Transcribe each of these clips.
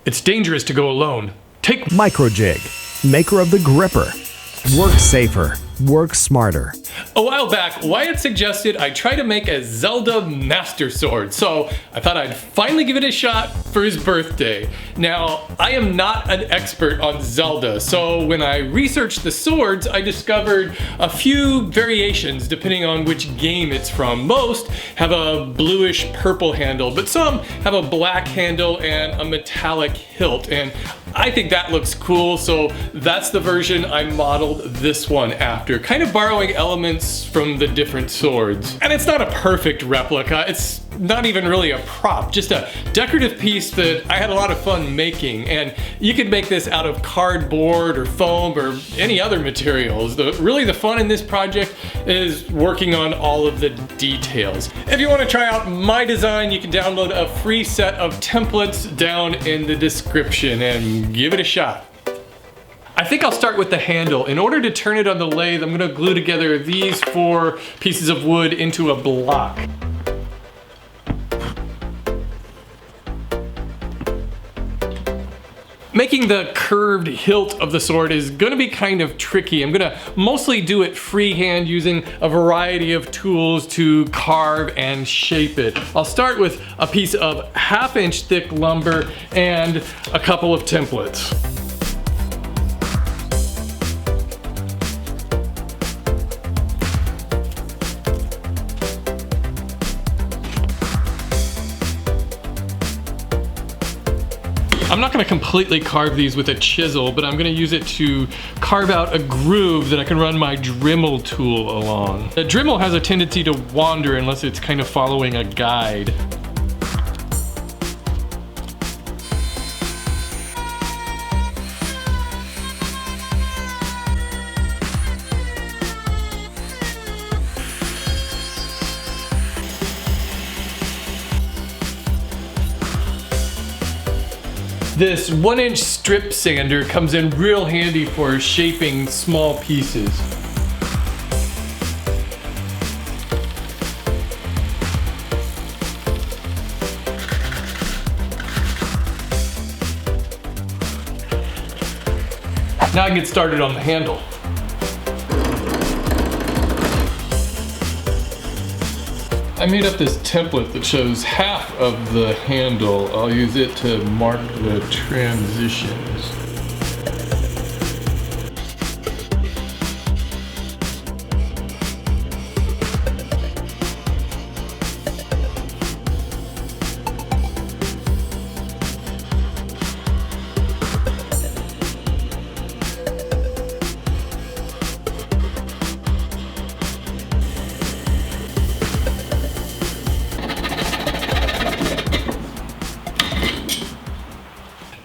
It's dangerous to go alone. Take Microjig, maker of the gripper. Work safer, work smarter. A while back, Wyatt suggested I try to make a Zelda Master Sword, so I thought I'd finally give it a shot for his birthday. Now, I am not an expert on Zelda, so when I researched the swords, I discovered a few variations depending on which game it's from. Most have a bluish purple handle, but some have a black handle and a metallic hilt, and I think that looks cool, so that's the version I modeled this one after, kind of borrowing elements from the different swords. And it's not a perfect replica, it's not even really a prop, just a decorative piece that I had a lot of fun making, and you could make this out of cardboard or foam or any other materials. Really the fun in this project is working on all of the details. If you want to try out my design, you can download a free set of templates down in the description and give it a shot. I think I'll start with the handle. In order to turn it on the lathe, I'm going to glue together these 4 pieces of wood into a block. Making the curved hilt of the sword is going to be kind of tricky. I'm going to mostly do it freehand using a variety of tools to carve and shape it. I'll start with a piece of 1/2 inch thick lumber and a couple of templates. I'm not going to completely carve these with a chisel, but I'm going to use it to carve out a groove that I can run my Dremel tool along. The Dremel has a tendency to wander unless it's kind of following a guide. This 1-inch strip sander comes in real handy for shaping small pieces. Now I can get started on the handle. I made up this template that shows half of the handle. I'll use it to mark the transitions.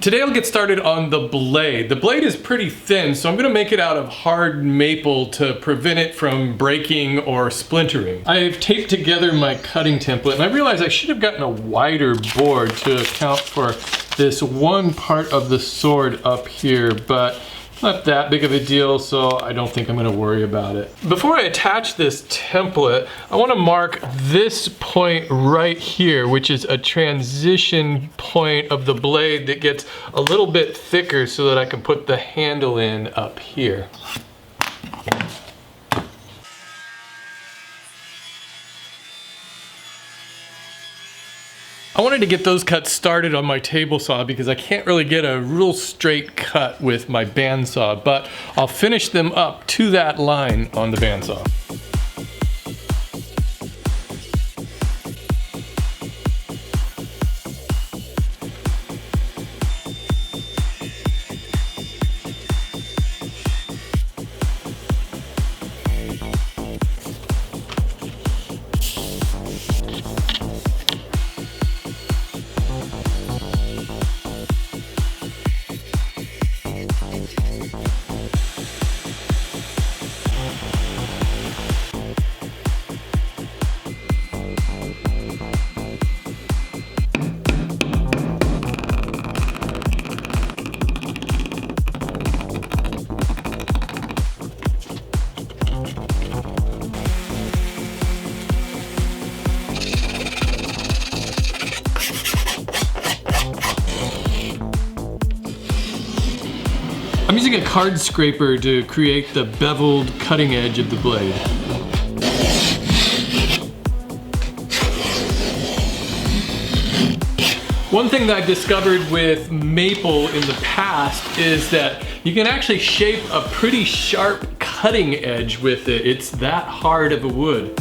Today I'll get started on the blade. The blade is pretty thin, so I'm going to make it out of hard maple to prevent it from breaking or splintering. I've taped together my cutting template, and I realized I should have gotten a wider board to account for this one part of the sword up here, but not that big of a deal, so I don't think I'm going to worry about it. Before I attach this template, I want to mark this point right here, which is a transition point of the blade that gets a little bit thicker so that I can put the handle in up here. I wanted to get those cuts started on my table saw because I can't really get a real straight cut with my bandsaw, but I'll finish them up to that line on the bandsaw. I'm using a card scraper to create the beveled cutting edge of the blade. One thing that I've discovered with maple in the past is that you can actually shape a pretty sharp cutting edge with it. It's that hard of a wood.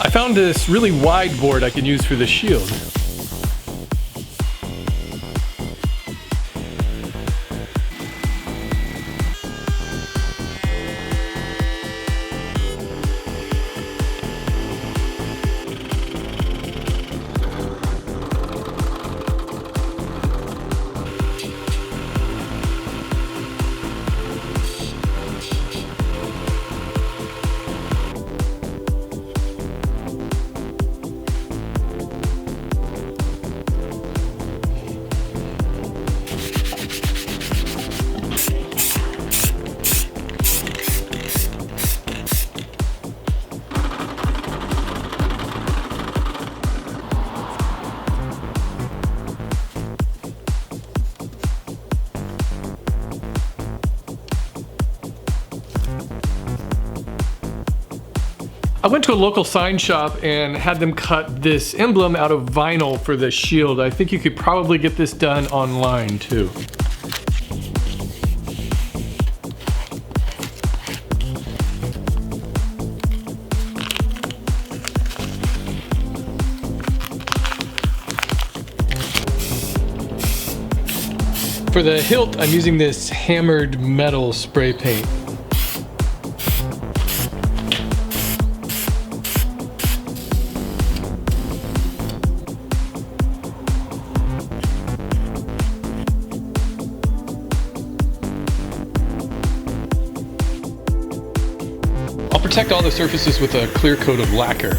I found this really wide board I can use for the shield. I went to a local sign shop and had them cut this emblem out of vinyl for the shield. I think you could probably get this done online too. For the hilt, I'm using this hammered metal spray paint. I'll protect all the surfaces with a clear coat of lacquer.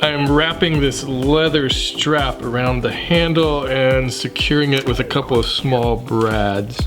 I'm wrapping this leather strap around the handle and securing it with a couple of small brads.